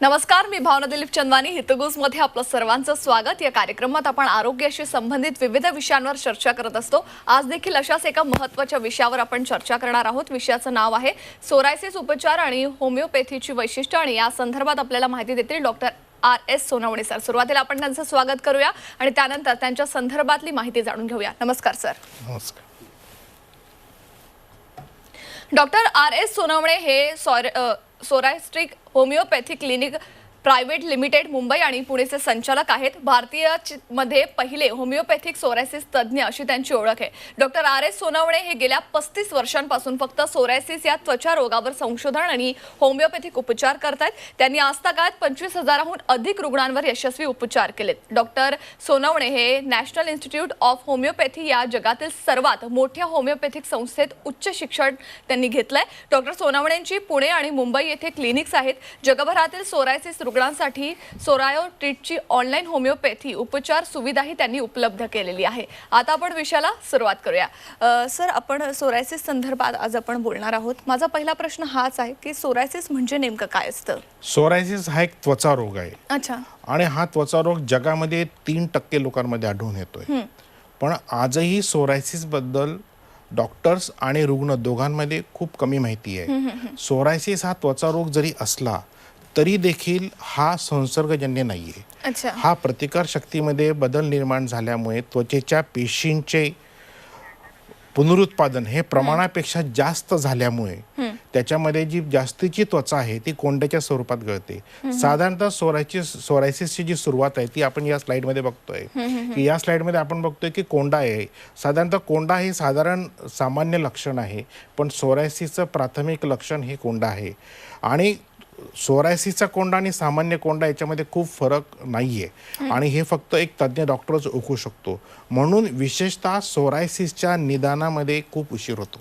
नमस्कार, मी भावना दिलीप चंदवानी. हितगुज मध्ये आपलं सर्वांचं स्वागत. या कार्यक्रमात आपण आरोग्याशी संबंधित विविध विषयांवर चर्चा करत असतो. आज देखील अशाच एका महत्त्वाच्या विषयावर आपण चर्चा करणार आहोत. विषयाचं नाव आहे सोरायसिस उपचार आणि होमिओपॅथीची वैशिष्ट्ये, आणि या संदर्भात आपल्याला माहिती देतील डॉक्टर आर.एस. सोनवणे सर. सुरुवातीला आपण त्यांचं स्वागत करूया आणि त्यानंतर त्यांच्या संदर्भातली माहिती जाणून घेऊया. नमस्कार सर. नमस्कार. Doctor R S. सोनवणे हे सोरायस्ट्रिक homeopathy clinic private limited Mumbai आणि पुणेचे संचालक आहेत. मध्ये पहिले होमिओपॅथिक सोरायसिस तज्ज्ञ अशी त्यांची ओळख आहे. Doctor R S. सोनवणे हे गेल्या 35 वर्षांपासून फक्त सोरायसिस या त्वचा रोगावर संशोधन आणि होमिओपॅथिक उपचार करतात. त्यांनी आजतागायत 25,000हून अधिक रुग्णांवर यशस्वी उपचार केलेत. डॉक्टर सोनवणे हे नॅशनल इन्स्टिट्यूट ऑफ होमिओपॅथी या जगातील सर्वात मोठ्या होमिओपॅथिक संस्थेत उच्च शिक्षण त्यांनी घेतलंय. डॉक्टर सोनवणेंची पुणे आणि मुंबई येथे क्लिनिक्स आहेत. जगभरातील सोरायसिस रुग्णांसाठी सोरायो ट्रीटची ऑनलाईन होमिओपॅथी उपचार सुविधाही त्यांनी उपलब्ध केलेली आहे. आता आपण विषयाला सुरुवात करूया. सर, आपण सोरायसिस संदर्भात आज आपण बोलणार आहोत. माझा पहिला प्रश्न हाच आहे की सोरायसिस म्हणजे नेमकं काय असतं? सोरायसिस हा एक त्वचा रोग आहे. अच्छा. आणि हा त्वचा रोग जगामध्ये 3% लोकांमध्ये आढळून येतोय. पण आजही सोरायसिस बद्दल डॉक्टर्स आणि रुग्ण दोघांमध्ये खूप कमी माहिती आहे. सोरायसिस हा त्वचा रोग जरी असला तरी देखील हा संसर्गजन्य नाहीये. अच्छा. हा प्रतिकार शक्तीमध्ये बदल निर्माण झाल्यामुळे त्वचेच्या पेशींचे पुनरुत्पादन हे प्रमाणापेक्षा जास्त झाल्यामुळे त्याच्यामध्ये जी जास्तीची त्वचा आहे ती कोंड्याच्या स्वरूपात गळते. साधारणतः सोरायसिसची जी सुरुवात आहे ती आपण या स्लाइडमध्ये बघतोय की या स्लाइडमध्ये आपण बघतोय की कोंडा आहे. साधारणतः कोंडा हे साधारण सामान्य लक्षण आहे, पण सोरायसिसचं प्राथमिक लक्षण हे कोंडा आहे. आणि सोरायसिसचा कोंडा आणि सामान्य कोंडा याच्यामध्ये खूप फरक नाहीये, आणि हे फक्त एक तज्ज्ञ डॉक्टरच ओळखू शकतो. म्हणून विशेषतः सोरायसिसच्या निदानामध्ये खूप उशीर होतो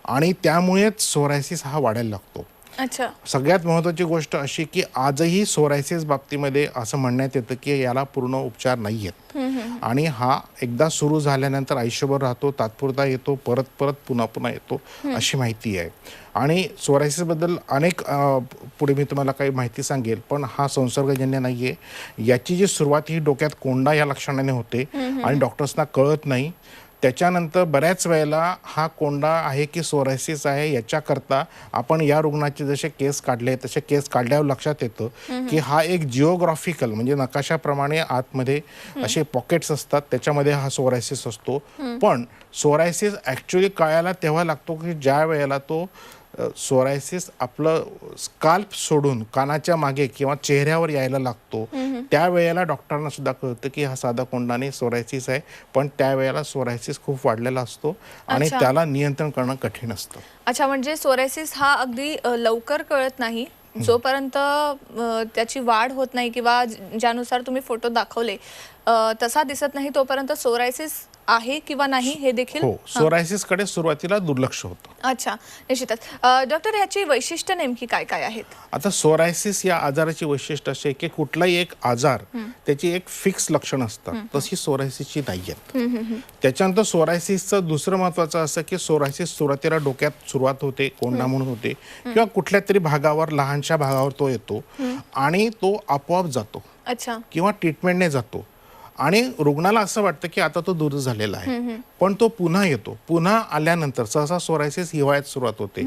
आणि त्यामुळेच सोरायसिस हा वाढायला लागतो. अच्छा. सगळ्यात महत्त्वाची गोष्ट अशी की आजही सोरायसिस बाबतीमध्ये असं म्हणण्यात येतं की याला पूर्ण उपचार नाही आहेत, आणि हा एकदा सुरू झाल्यानंतर आयुष्यभर राहतो, तात्पुरता येतो, परत परत पुन्हा पुन्हा येतो, अशी माहिती आहे. आणि सोरायसिसबद्दल अनेक पुढे मी तुम्हाला काही माहिती सांगेल, पण हा संसर्गजन्य नाही आहे. याची जी सुरुवात ही डोक्यात कोंडा या लक्षणाने होते आणि डॉक्टर्सना कळत नाही. त्याच्यानंतर बऱ्याच वेळेला हा कोंडा आहे की सोरायसिस आहे याच्याकरता आपण या रुग्णाचे जसे केस काढले तसे केस काढल्यावर लक्षात येतं की हा एक जिओग्राफिकल म्हणजे नकाशाप्रमाणे आतमध्ये असे पॉकेट्स असतात, त्याच्यामध्ये हा सोरायसिस असतो. पण सोरायसिस ॲक्च्युली कळायला तेव्हा लागतो की ज्या वेळेला तो सोरायसिस आपलं स्काल्प सोडून कानाच्या मागे किंवा चेहऱ्यावर यायला लागतो. त्यावेळेला डॉक्टरांना सुद्धा कळतं की हा साधा कोंडाने सोरायसिस आहे, पण त्यावेळेला सोरायसिस खूप वाढलेला असतो आणि त्याला नियंत्रण करणं कठीण असतं. अच्छा, म्हणजे सोरायसिस हा अगदी लवकर कळत नाही. जोपर्यंत त्याची वाढ होत नाही किंवा ज्यानुसार तुम्ही फोटो दाखवले तसा दिसत नाही तोपर्यंत सोरायसिस आहे किंवा नाही हे देखील सोरायसिसकडे सुरुवातीला दुर्लक्ष होतं. अच्छा, निश्चितच. डॉक्टर, ह्याची वैशिष्ट्य नेमकी काय काय आहेत? आता सोरायसिस या आजाराची वैशिष्ट्य असे की कुठलाही एक आजार त्याची एक फिक्स लक्षण असतात, तशी सोरायसिसची नाही आहेत. त्याच्यानंतर सोरायसिसचं दुसरं महत्वाचं असं की सोरायसिस सुरुवातीला डोक्यात सुरुवात होते, कोंडा म्हणून होते, किंवा कुठल्या तरी भागावर, लहानशा भागावर तो येतो आणि तो आपोआप जातो. अच्छा. किंवा ट्रीटमेंटने जातो आणि रुग्णाला असं वाटतं की आता तो दूर झालेला आहे, पण तो पुन्हा येतो. पुन्हा आल्यानंतर सहसा सोरायसिस हिवाळ्यात सुरुवात होते,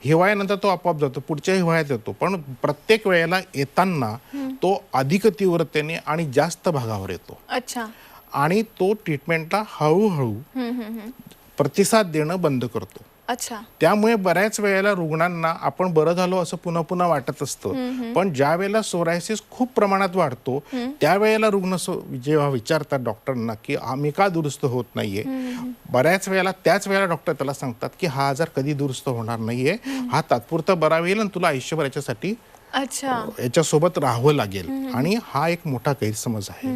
हिवाळ्यानंतर तो आपोआप जातो, पुढच्या हिवाळ्यात येतो, पण प्रत्येक वेळेला येताना तो अधिक तीव्रतेने आणि जास्त भागावर येतो. अच्छा. आणि तो ट्रीटमेंटला हळूहळू प्रतिसाद देणं बंद करतो. अच्छा. त्यामुळे बऱ्याच वेळेला रुग्णांना आपण बरं झालो असं पुन्हा पुन्हा वाटत असतं, पण ज्या वेळेला सोरायसिस खूप प्रमाणात वाढतो त्यावेळेला रुग्ण जेव्हा विचारतात डॉक्टरांना की आम्ही का दुरुस्त होत नाहीये, बऱ्याच वेळेला त्याच वेळेला डॉक्टर त्याला सांगतात की हा आजार कधी दुरुस्त होणार नाहीये, हा तात्पुरता बरा होईल आणि तुला आयुष्यभर याच्यासाठी याच्यासोबत राहावं लागेल. आणि हा एक मोठा गैरसमज आहे.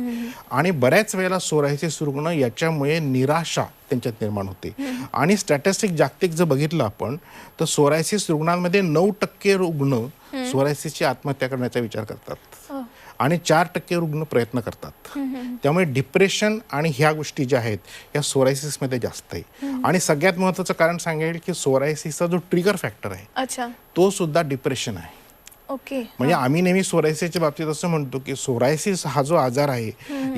आणि बऱ्याच वेळेला सोरायसिस रुग्ण याच्यामुळे निराशा त्यांच्यात निर्माण होते. आणि स्टॅटिस्टिक जागतिक जर बघितलं आपण तर सोरायसिस रुग्णांमध्ये 9% रुग्ण सोरायसिसची आत्महत्या करण्याचा विचार करतात आणि 4% रुग्ण प्रयत्न करतात. त्यामुळे डिप्रेशन आणि ह्या गोष्टी ज्या आहेत या सोरायसिसमध्ये जास्त आहे. आणि सगळ्यात महत्त्वाचं कारण सांगेल की सोरायसिसचा जो ट्रिगर फॅक्टर आहे तो सुद्धा डिप्रेशन आहे. ओके. म्हणजे आम्ही नेहमी सोरायसिसच्या बाबतीत असं म्हणतो की सोरायसिस हा जो आजार आहे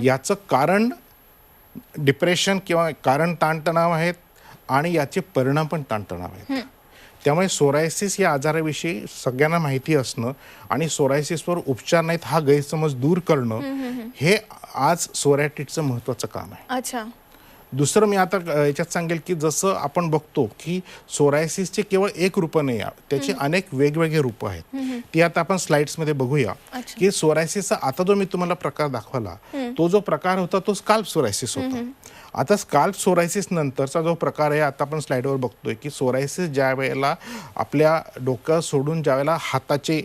याचं कारण डिप्रेशन किंवा कारण ताणतणाव आहेत आणि याचे परिणाम पण ताणतणाव आहेत. त्यामुळे सोरायसिस या आजाराविषयी सगळ्यांना माहिती असणं आणि सोरायसिसवर उपचार नाहीत हा गैरसमज दूर करणं हे आज सोरायटिडचं महत्त्वाचं काम आहे. अच्छा. दुसरं मी आता याच्यात सांगेल की जसं आपण बघतो की सोरायसिसचे केवळ एक रूप नाही, त्याची अनेक वेगवेगळे रूप आहेत. ती आता आपण स्लाइड्समध्ये बघूया की सोरायसिसचा आता जो मी तुम्हाला प्रकार दाखवला तो जो प्रकार होता तो स्काल्प सोरायसिस होता. आता स्काल्प सोरायसिस नंतरचा जो प्रकार आहे आता आपण स्लाइडवर बघतोय की सोरायसिस ज्या वेळेला आपल्या डोकं सोडून ज्या वेळेला हाताचे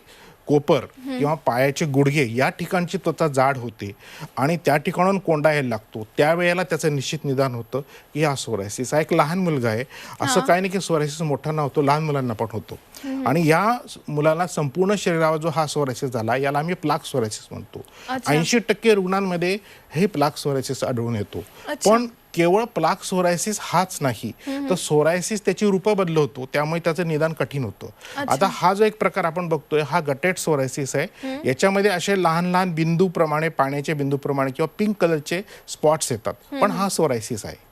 कोपर किंवा पायाचे गुडघे या ठिकाणची त्वचा जाड होते आणि त्या ठिकाणून कोंडा यायला लागतो त्यावेळेला त्याचं निश्चित निदान होतं की हा सोरायसिस हा एक लहान मुलगा आहे. असं काही नाही की सोरायसिस मोठा ना होतो, लहान मुलांना पण होतो. आणि या मुलाला संपूर्ण शरीरावर जो हा सोरायसिस झाला याला आम्ही प्लाक सोरायसिस म्हणतो. 80% रुग्णांमध्ये हे प्लाक सोरायसिस आढळून येतो. पण केवळ प्लाक सोरायसिस हाच नाही तर सोरायसिस त्याची रूपं बदलवतो त्यामुळे त्याचं निदान कठीण होतं. आता हा जो एक प्रकार आपण बघतोय हा गटेड सोरायसिस आहे. याच्यामध्ये असे लहान लहान बिंदू प्रमाणे पाण्याचे बिंदू प्रमाणे किंवा पिंक कलरचे स्पॉट्स येतात पण हा सोरायसिस आहे.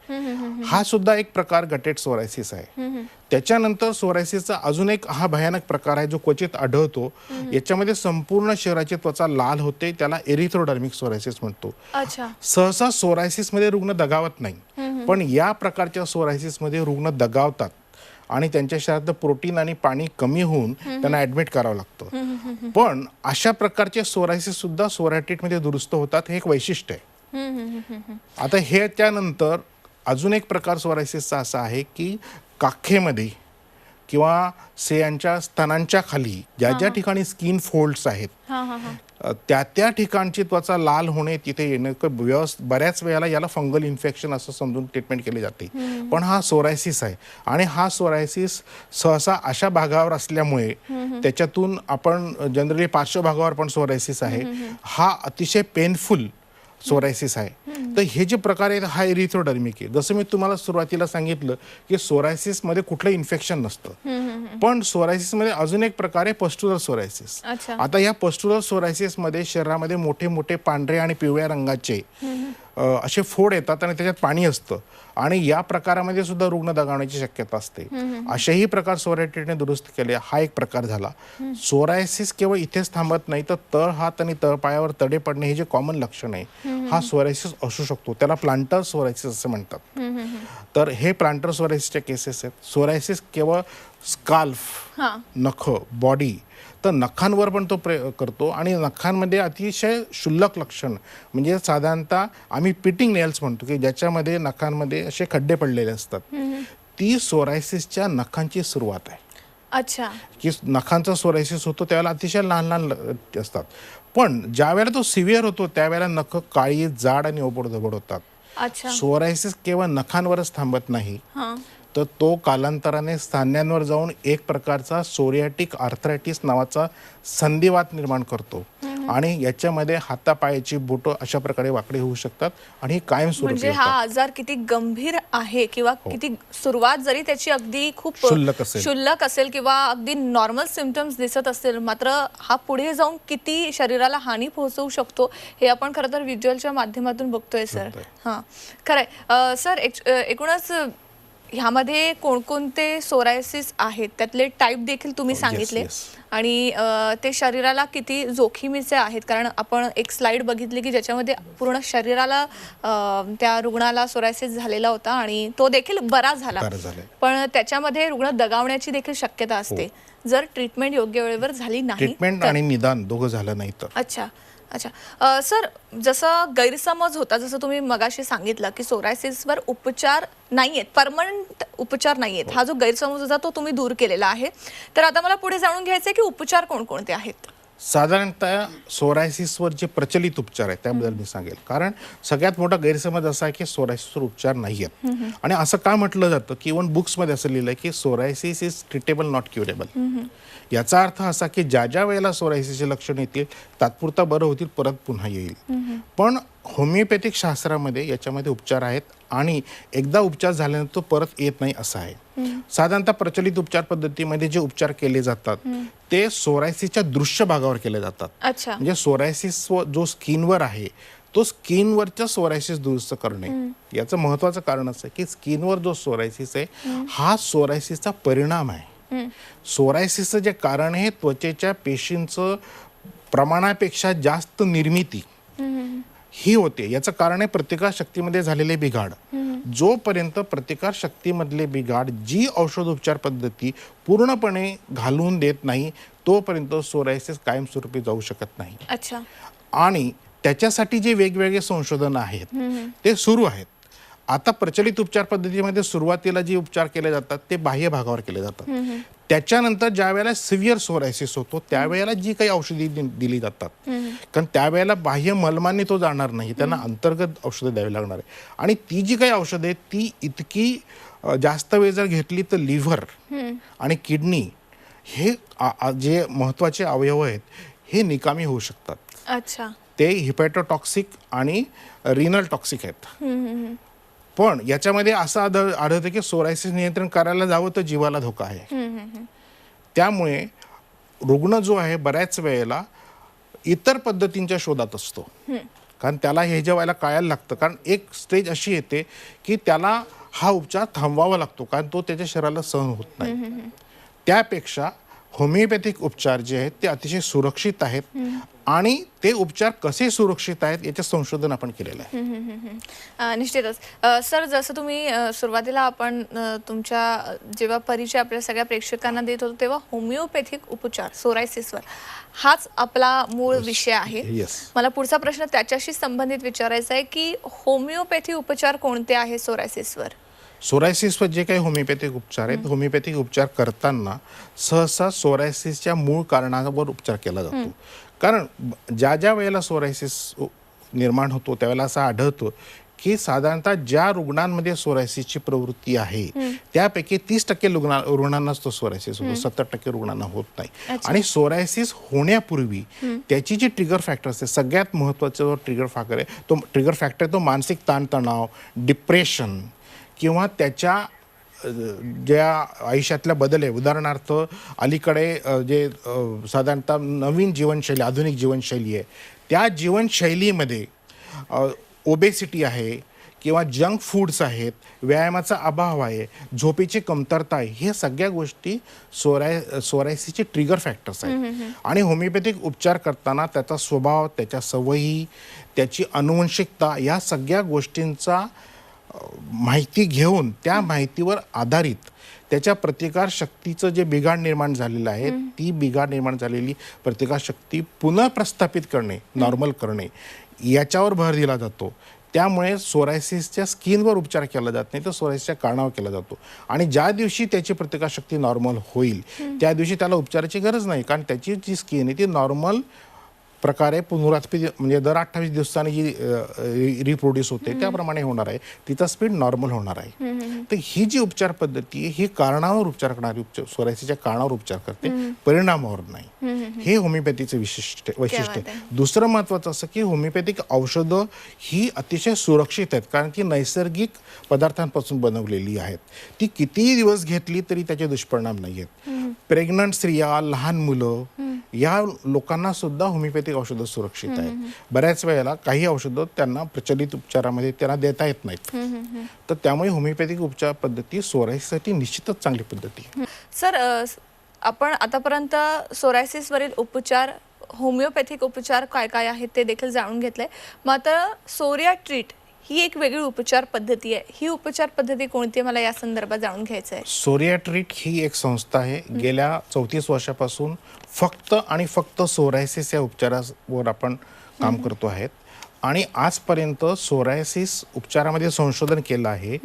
हा सुद्धा एक प्रकार गटेड सोरायसिस आहे. त्याच्यानंतर सोरायसिसचा अजून एक हा भयानक प्रकार आहे जो क्वचित आढळतो. याच्यामध्ये संपूर्ण शरीराची त्वचा लाल होते त्याला एरिथ्रोडर्मिक सोरायसिस म्हणतो. सहसा सोरायसिस मध्ये रुग्ण दगावत नाही पण या प्रकारच्या सोरायसिस मध्ये रुग्ण दगावतात आणि त्यांच्या शरीरात प्रोटीन आणि पाणी कमी होऊन त्यांना ऍडमिट करावं लागतं. पण अशा प्रकारचे सोरायसिस सुद्धा सोरायटिडमध्ये दुरुस्त होतात हे एक वैशिष्ट्य आहे. आता हे त्यानंतर अजून एक प्रकार सोरायसिसचा असा आहे की काखेमध्ये किंवा स्त्रियांच्या स्तनांच्या खाली ज्या ज्या ठिकाणी स्किन फोल्ड्स आहेत त्या ठिकाणची त्वचा लाल होणे तिथे येणं बऱ्याच वेळेला याला फंगल इन्फेक्शन असं समजून ट्रीटमेंट केली जाते. पण हा सोरायसिस आहे आणि हा सोरायसिस सहसा अशा भागावर असल्यामुळे त्याच्यातून आपण जनरली पार्श्वभागावर पण सोरायसिस आहे. हा अतिशय पेनफुल सोरायसिस आहे. तर हे जे प्रकार आहेत हा एरिथ्रोडर्मिक आहे. जसं मी तुम्हाला सुरुवातीला सांगितलं की सोरायसिस मध्ये कुठलं इन्फेक्शन नसतं पण सोरायसिस मध्ये अजून एक प्रकार आहे पस्ट्युलर सोरायसिस. आता या पस्ट्युलर सोरायसिस मध्ये शरीरामध्ये मोठे मोठे पांढरे आणि पिवळ्या रंगाचे असे फोड येतात आणि त्याच्यात पाणी असतं आणि या प्रकारामध्ये सुद्धा रुग्ण दगावण्याची शक्यता असते. असेही प्रकार सोरायटिडने दुरुस्त केले. हा एक प्रकार झाला. सोरायसिस केवळ इथेच थांबत नाही तर तळ हात आणि तळपायावर तडे पडणे हे जे कॉमन लक्षण आहे हा सोरायसिस असू शकतो. त्याला प्लांटर सोरायसिस असं म्हणतात. तर हे प्लांटर सोरायसिसच्या केसेस आहेत. सोरायसिस केवळ स्काल्फ नख बॉडी तर नखांवर पण तो करतो आणि नखांमध्ये अतिशय क्षुल्लक लक्षण म्हणजे साधारणतः आम्ही पिटिंग नेल्स म्हणतो की ज्याच्यामध्ये नखांमध्ये असे खड्डे पडलेले असतात ती सोरायसिसच्या नखांची सुरुवात आहे. अच्छा. की नखांचा सोरायसिस होतो त्यावेळेला अतिशय लहान लहान असतात पण ज्या वेळेला तो सिव्हिअर होतो त्यावेळेला नख काळी जाड आणि ओबडधोबड होतात. सोरायसिस केवळ नखांवरच थांबत नाही तर तो कालांतराने स्थान्यांवर जाऊन एक प्रकारचा सोरियाटिक आर्थरायटिस नावाचा संधिवात निर्माण करतो आणि याच्यामध्ये हातापायाची बोटं अशा प्रकारे वाकडे होऊ शकतात आणि कायमस्वरूपी म्हणजे हा आजार किती गंभीर आहे किंवा किती सुरुवात जरी त्याची अगदी खूप क्षुल्लक असेल किंवा अगदी नॉर्मल सिम्पटम्स दिसत असेल मात्र हा पुढे जाऊन किती शरीराला हानी पोहोचवू शकतो हे आपण खरं तर व्हिज्युअलच्या माध्यमातून बघतोय सर. हां खरंय सर. एकूणच ह्यामध्ये कोणकोणते सोरायसिस आहेत त्यातले टाईप देखील तुम्ही सांगितले आणि ते शरीराला किती जोखमीचे आहेत कारण आपण एक स्लाइड बघितली की ज्याच्यामध्ये पूर्ण शरीराला त्या रुग्णाला सोरायसिस झालेला होता आणि तो देखील बरा झाला पण त्याच्यामध्ये रुग्ण दगावण्याची देखील शक्यता असते जर ट्रीटमेंट योग्य वेळेवर झाली नाही. ट्रीटमेंट आणि निदान दोघं झालं नाही तर. अच्छा. सर जसं गैरसमज होता जसं तुम्ही मगाशी सांगितलं की सोरायसिसवर उपचार नाहीयेत परमनंट उपचार नाहीयेत हा जो गैरसमज होता तो तुम्ही दूर केलेला आहे. तर आता मला पुढे जाणून घ्यायचं आहे की उपचार कोणकोणते आहेत. साधारणतः सोरायसिसवर जे प्रचलित उपचार आहेत त्याबद्दल मी सांगेल कारण सगळ्यात मोठा गैरसमज असा आहे की सोरायसिसवर उपचार नाही आहेत आणि असं का म्हटलं जातं की इव्हन बुक्समध्ये असं लिहिलं की psoriasis is treatable not curable. याचा अर्थ असा की ज्या ज्या वेळेला सोरायसिसचे लक्षण येतील तात्पुरता बरं होतील परत पुन्हा येईल पण होमिओपॅथिक शास्त्रामध्ये याच्यामध्ये उपचार आहेत आणि एकदा उपचार झाल्यानंतर तो परत येत नाही असं आहे. साधारणतः प्रचलित उपचार पद्धतीमध्ये जे उपचार केले जातात ते सोरायसिसच्या दृश्य भागावर केले जातात. अच्छा. म्हणजे सोरायसिस जो स्किनवर आहे तो स्किनवरच्या सोरायसिस दुरुस्त करणे. याचं महत्वाचं कारण असं आहे की स्किनवर जो सोरायसिस आहे हा सोरायसिसचा परिणाम आहे. सोरायसिसचं जे कारण आहे त्वचेच्या पेशींचं प्रमाणापेक्षा जास्त निर्मिती ही होते. याचं कारण आहे प्रतिकारशक्तीमध्ये झालेले बिघाड. जोपर्यंत प्रतिकारशक्तीमधले बिघाड जी औषधोपचार पद्धती पूर्णपणे घालवून देत नाही तोपर्यंत सोरायसिस कायमस्वरूपी जाऊ शकत नाही. अच्छा. आणि त्याच्यासाठी जे वेगवेगळे संशोधन आहेत ते सुरू आहेत. आता प्रचलित उपचार पद्धतीमध्ये सुरुवातीला जे उपचार केले जातात ते बाह्य भागावर केले जातात. त्याच्यानंतर ज्या वेळेला सिव्हिअर सोरायसिस होतो त्यावेळेला जी काही औषधी दिली जातात कारण त्यावेळेला बाह्य मलमाने तो जाणार नाही, त्यांना अंतर्गत औषधं द्यावी लागणार आहे. आणि ती जी काही औषधं आहेत ती इतकी जास्त वेळ जर घेतली तर लिव्हर आणि किडनी हे जे महत्वाचे अवयव आहेत हे निकामी होऊ शकतात. अच्छा. ते हिपॅटोटॉक्सिक आणि रिनल टॉक्सिक आहेत. पण याच्यामध्ये असं आढळतं की सोरायसिस नियंत्रण करायला जावं तर जीवाला धोका आहे. त्यामुळे रुग्ण जो आहे बऱ्याच वेळेला इतर पद्धतींच्या शोधात असतो कारण त्याला हे जे व्हायला कळायला लागतं. कारण एक स्टेज अशी येते की त्याला हा उपचार थांबवावा लागतो कारण तो त्याच्या शरीराला सहन होत नाही. त्यापेक्षा होमिओपॅथिक उपचार जे आहेत ते अतिशय सुरक्षित आहेत आणि ते उपचार कसे सुरक्षित आहेत याचे संशोधन आपण केलेलं आहे. निश्चितच. सर, जसं तुम्ही सुरुवातीला आपण तुमच्या जेव्हा परिचय आपल्या सगळ्या प्रेक्षकांना देत होतो तेव्हा होमिओपॅथिक उपचार सोरायसिसवर हाच आपला मूळ विषय आहे. मला पुढचा प्रश्न त्याच्याशी संबंधित विचारायचा आहे की होमिओपॅथी उपचार कोणते आहे सोरायसिसवर? सोरायसिसवर जे काही होमिओपॅथिक उपचार आहेत होमिओपॅथिक उपचार करताना सहसा सोरायसिसच्या मूळ कारणावर उपचार केला जातो. कारण ज्या ज्या वेळेला सोरायसिस निर्माण होतो त्यावेळेला असं आढळतं की साधारणतः ज्या रुग्णांमध्ये सोरायसिसची प्रवृत्ती आहे त्यापैकी 30% रुग्णांनाच तो सोरायसिस होतो, 70% रुग्णांना होत नाही. आणि सोरायसिस होण्यापूर्वी त्याची जी ट्रिगर फॅक्टर असते सगळ्यात महत्त्वाचा जो ट्रिगर फॅक्टर तो मानसिक ताणतणाव, डिप्रेशन किंवा त्याच्या ज्या आयुष्यातल्या बदल आहे. उदाहरणार्थ अलीकडे जे साधारणतः नवीन जीवनशैली आधुनिक जीवनशैली आहे त्या जीवनशैलीमध्ये ओबेसिटी आहे किंवा जंक फूड्स आहेत, व्यायामाचा अभाव आहे, झोपेची कमतरता आहे, हे सगळ्या गोष्टी सोरायसिसचे ट्रिगर फॅक्टर्स आहेत. आणि होमिओपॅथिक उपचार करताना त्याचा स्वभाव, त्याच्या सवयी, त्याची अनुवंशिकता या सगळ्या गोष्टींचा माहिती घेऊन त्या माहितीवर आधारित त्याच्या प्रतिकारशक्तीचं जे बिघाड निर्माण झालेलं आहे ती बिघाड निर्माण झालेली प्रतिकारशक्ती पुनर्प्रस्थापित करणे, नॉर्मल करणे याच्यावर भर दिला जातो. त्यामुळे सोरायसिसच्या स्किनवर उपचार केला जात नाही तर सोरायसिसच्या कारणावर केला जातो. आणि ज्या दिवशी त्याची प्रतिकारशक्ती नॉर्मल होईल त्या दिवशी त्याला उपचाराची गरज नाही कारण त्याची जी स्किन आहे ती नॉर्मल प्रकारे पुनरुत्पत्ती म्हणजे दर 28 दिवसांनी जी रिप्रोड्यूस होते त्याप्रमाणे होणार आहे, तिचा स्पीड नॉर्मल होणार आहे. तर ही जी उपचार पद्धती आहे ही कारणावर उपचार करणारी सोरायसिसच्या कारणावर उपचार करते, परिणामावर नाही. हे होमिओपॅथीचे वैशिष्ट्य आहे. दुसरं महत्त्वाचं असं की होमिओपॅथिक औषधं ही अतिशय सुरक्षित आहेत कारण ती नैसर्गिक पदार्थांपासून बनवलेली आहेत. ती कितीही दिवस घेतली तरी त्याचे दुष्परिणाम नाही आहेत. प्रेग्नंट स्त्रिया, लहान मुलं या लोकांना सुद्धा होमिओपॅथिक औषधं सुरक्षित आहेत. बऱ्याच वेळेला काही औषधं त्यांना प्रचलित उपचारामध्ये त्यांना देता येत नाहीत. तर त्यामुळे होमिओपॅथिक उपचार पद्धती सोरायसिससाठी निश्चितच चांगली पद्धती आहे. सर, आपण आतापर्यंत सोरायसिसवरील उपचार, होमिओपॅथिक उपचार काय काय आहेत ते देखील जाणून घेतलंय. मात्र सोरिया ट्रीट ही एक वेगळी उपचार पद्धती आहे. ही उपचार पद्धती कोणती आहे मला या संदर्भात जाणून घ्यायचं आहे. सोरिया ट्रीट ही एक संस्था आहे. गेल्या 34 वर्षापासून फक्त आणि फक्त सोरायसिस या उपचारावर आपण काम करतो आहेत. आणि आजपर्यंत सोरायसिस उपचारामध्ये संशोधन केलं आहे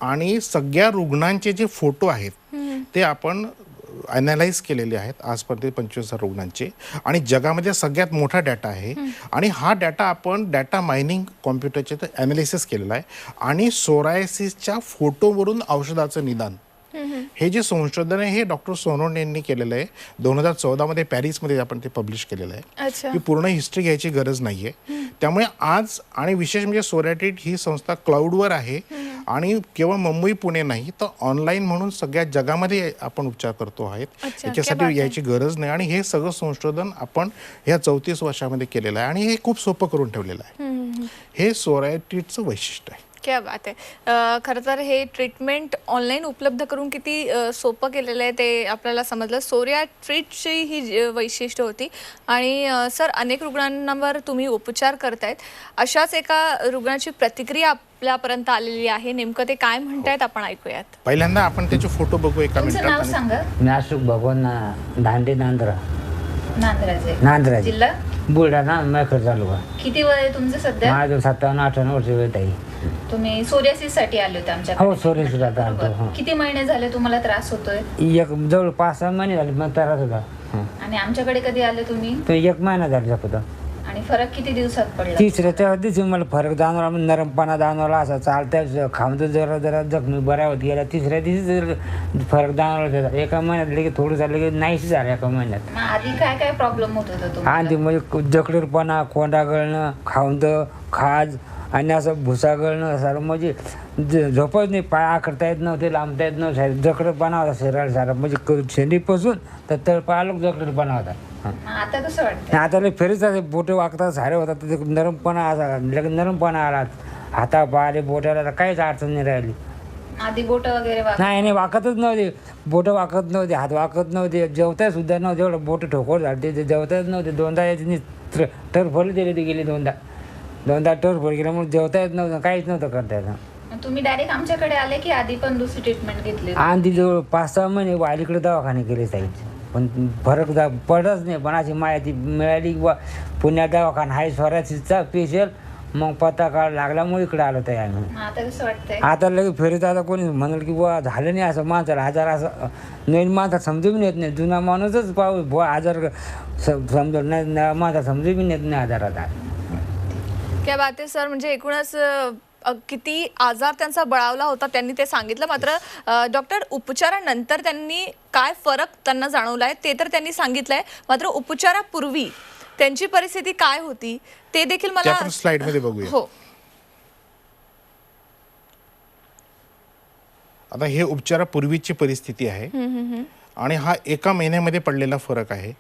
आणि सगळ्या रुग्णांचे जे फोटो आहेत ते आपण ॲनालाइज केलेले आहेत आजपर्यंत 25,000 रुग्णांचे. आणि जगामध्ये सगळ्यात मोठा डाटा आहे आणि हा डाटा आपण डाटा मायनिंग कॉम्प्युटरचे ॲनालिसिस केलेला आहे आणि सोरायसिसच्या फोटोवरून औषधाचं निदान हे जे संशोधन आहे हे डॉक्टर सोनवणे यांनी केलेलं आहे. 2014 मध्ये पॅरिसमध्ये आपण ते पब्लिश केलेलं आहे अच्छा. की पूर्ण हिस्ट्री घ्यायची गरज नाहीये. त्यामुळे आज आणि विशेष म्हणजे सोरायटिट ही संस्था क्लाउडवर आहे आणि केवळ मुंबई पुणे नाही तर ऑनलाईन म्हणून सगळ्या जगामध्ये आपण उपचार करतो आहेत. अच्छा, क्या बात याच्यासाठी आहे. यायची गरज नाही आणि हे सगळं संशोधन आपण ह्या 34 वर्षामध्ये केलेलं आहे आणि हे खूप सोपं करून ठेवलेलं आहे. हे सोरायटिटचं वैशिष्ट्य आहे. क्या बात आहे. खरं तर हे ट्रीटमेंट ऑनलाईन उपलब्ध करून किती सोपं केलेलं आहे ते आपल्याला समजलं. सोरायटिटची ही वैशिष्ट्य होती आणि सर अनेक रुग्णांवर तुम्ही उपचार करतायत. अशाच एका रुग्णाची प्रतिक्रिया आपल्यापर्यंत आलेली आहे. नेमकं ते काय म्हणतायत आपण ऐकूयात. पहिल्यांदा आपण त्याचे फोटो बघू एका तुमचं नाव मिनिटात. सांगा. मी अशोक भगवान दांडे नांद्रा नांद्राचे जिल्हा बुलढाणा मेखर तालुका. किती वय आहे तुमचं सध्या? माझं 57-58 वर्ष वय आहे. तुम्ही सोरियासिस साठी आले होते आमच्याकडे? हो, सोरियासिस आता आलतो, बरोबर. हो. किती महिने झाले तुम्हाला त्रास होतोय? एक जवळ 5-6 महिने झाले मग त्रास होता. आणि आमच्याकडे कधी आले तुम्ही? तो 1 महिना झाला फक्त. आणि फरक किती दिवसात पडला? तिसऱ्या दिवशी मला फरक जाणवला, नरमपणा जाणवला, असं चालता खावतो जरा जरा जखमी बऱ्या होत गेल्या. तिसऱ्या दिवशी फरक जाणवला त्याचा. 1 महिन्यात लगेच थोडं झालं की नाहीशी झालं 1 महिन्यात. मग आधी काय काय प्रॉब्लेम होत होता तुम्हाला? आणि म्हणजे जखडूरपणा, कोंडा गळणं, खावतं, खाज आणि असं भुसा गळणं सारं म्हणजे झोपच नाही, पाय आखडता येत नव्हते, लांबता येत नव्हते, जखडपणा होता शरीराला सारा म्हणजे शेंडीपासून तर तळपायाला जखडपणा होता. मग आता कसं वाटतं? आता लय फेरीच बोटे वागतात सारे होतात, ते नरमपणा असा लगेच नरमपणा आला हाता पायाले बोटाला तर काहीच अडचण नाही राहिली. आधी बोट वगैरे नाही वाकतच नव्हते, बोटं वाकत नव्हते, हात वाकत नव्हते, जेवताय सुद्धा नव्हते. एवढं बोटं ठोकर झाले ते जेवताच नव्हते. 2दा याची टरफल दिली ती गेली 2दा टरफल गेल्यामुळे जेवता येत नव्हतं, काहीच नव्हतं करता येतं. मग तुम्ही डायरेक्ट आमच्याकडे आले की आधी पण दुसरी ट्रीटमेंट घेतली? आणि ती जवळ 5-6 महिने वालीकडे दवाखाने केले साईड पण फरक पडतच नाही. पण अशी माहिती मिळाली की पुण्यात दवाखाना आहे स्वरासिसचा स्पेशल, मग पत्ता काढ लागल्यामुळे इकडे आलो तर आम्ही. मग आता कसं वाटतंय? आता लगेच फेरीत आता कोणी म्हणाल की बुवा झालं नाही असं माणसाला आजार असं नवीन माणसाला समजून येत नाही. जुना माणूसच पाहू बुवा आजार समजत नाही, माणसाला समजून बी येत नाही आजार आता. क्या बात आहे सर. म्हणजे एकूणच किती आजार त्यांचा बळावला होता त्यांनी ते सांगितलं. मात्र डॉक्टर उपचारानंतर त्यांनी काय फरक त्यांना जाणवलाय ते तर त्यांनी सांगितलंय. मात्र उपचारापूर्वी त्यांची परिस्थिती काय होती ते देखील मला स्लाइड मध्ये बघूया. हो. आता हे उपचारापूर्वीची परिस्थिती आहे आणि हा 1 महिन्यामध्ये पडलेला फरक आहे.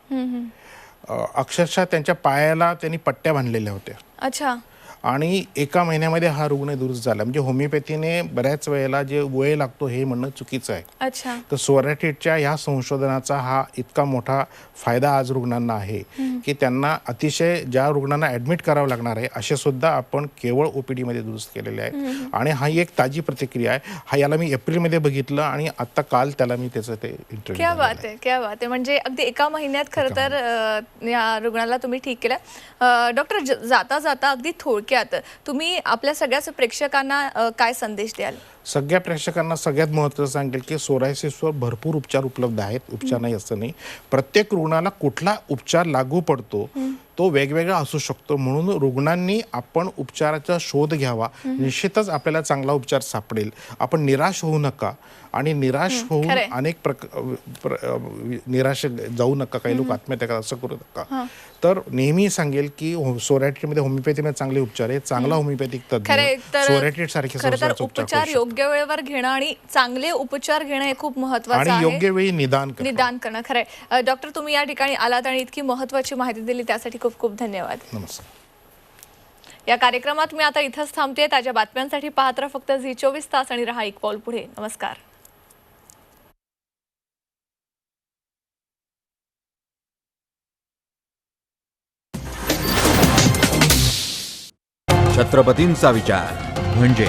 अक्षरशः त्यांच्या पायाला त्यांनी पट्ट्या बांधलेल्या होत्या. अच्छा. आणि 1 महिन्यामध्ये हा रुग्ण दुरुस्त झाला. म्हणजे होमिओपॅथीने बऱ्याच वेळेला जे वय लागतो हे म्हणणं चुकीचं आहे. अच्छा. तर सोरायटिटच्या ह्या संशोधनाचा हा इतका मोठा फायदा आज रुग्णांना आहे की त्यांना अतिशय ज्या रुग्णांना ॲडमिट करावं लागणार आहे असे सुद्धा आपण केवळ OPD मध्ये दुरुस्त केलेले आहे. आणि हा एक ताजी प्रतिक्रिया आहे. हा याला मी एप्रिलमध्ये बघितलं आणि आता काल त्याला मी त्याचं ते इंटरव्ह्यू. क्या बात आहे, क्या बात आहे. म्हणजे अगदी 1 महिन्यात खरं तर या रुग्णाला तुम्ही ठीक केलं. डॉक्टर जाता जाता अगदी थोडक्यात तुम्ही आपल्या सगळ्याच प्रेक्षकांना काय संदेश द्याल? सगळ्या प्रेक्षकांना सगळ्यात महत्त्वाचं सांगेल की सोरायसिसवर भरपूर उपचार उपलब्ध आहेत. उपचार नाही असं नाही. प्रत्येक रुग्णाला कुठला उपचार लागू पडतो तो वेगवेगळा असू शकतो. म्हणून रुग्णांनी आपण उपचाराचा शोध घ्यावा. निश्चितच आपल्याला चांगला उपचार सापडेल. आपण निराश होऊ नका आणि निराश होऊन अनेक निराश जाऊ नका. काही लोक आत्महत्या करतात, असं करू नका. तर नेहमी सांगेल की सोरायटिटमध्ये होमिओपॅथीमध्ये चांगले उपचार आहे. चांगला होमिओपॅथिक तज्ञ सोरायटिट सारखे उपचार योग्य वेळेवर घेणं आणि चांगले उपचार घेणं हे खूप महत्त्वाचं आहे. आणि योग्य वेळी निदान करणं. खरंय डॉक्टर, तुम्ही या ठिकाणी आलात आणि इतकी महत्त्वाची माहिती दिली त्यासाठी खूप खूप धन्यवाद. नमस्कार. या कार्यक्रमात मी आता इथंच थांबते. ताज्या बातम्यांसाठी पाहत राहा फक्त झी24 तास आणि रहा एक पाऊल पुढे. नमस्कार. छत्रपतींचा विचार म्हणजे